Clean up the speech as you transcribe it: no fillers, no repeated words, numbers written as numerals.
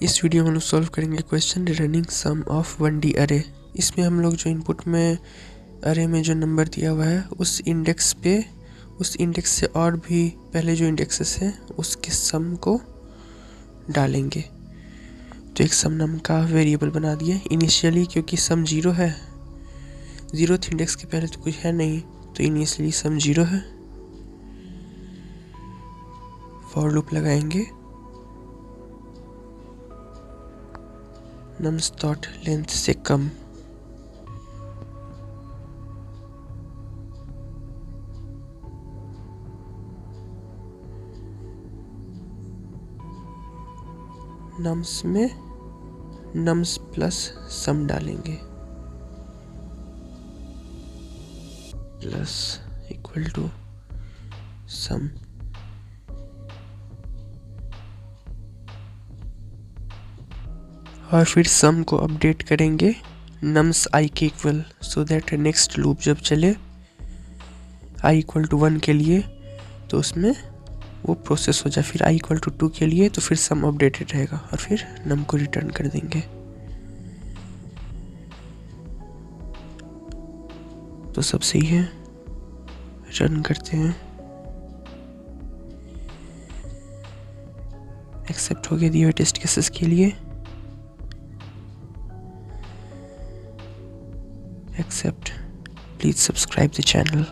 इस वीडियो में हम लोग सॉल्व करेंगे question running some of 1D अरे। इसमें हम लोग जो इनपुट में अरे में जो नंबर दिया हुआ है उस इंडेक्स से और भी पहले जो इंडेक्सेस हैं उसके सम को डालेंगे। तो एक सम नाम का वेरिएबल बना दिए इनिशियली, क्योंकि सम 0 है, 0th इंडेक्स के पहले तो कुछ है नहीं, तो इनिशियली सम 0 है। फॉर लूप लगाएंगे, नम्स डॉट लेंथ से कम, नम्स में नम्स प्लस सम डालेंगे, प्लस इक्वल टू सम। और फिर सम को अपडेट करेंगे नम्स आई के equal, so that next loop जब चले आई इक्वल टू 1 के लिए तो उसमें वो प्रोसेस हो जाए। फिर आई इक्वल टू 2 के लिए तो फिर सम अपडेटेड रहेगा और फिर नम को रिटर्न कर देंगे। तो सब सही है, रन करते हैं। एक्सेप्ट हो गया दिए हुए टेस्ट केसेस के लिए, accept. Please subscribe the channel.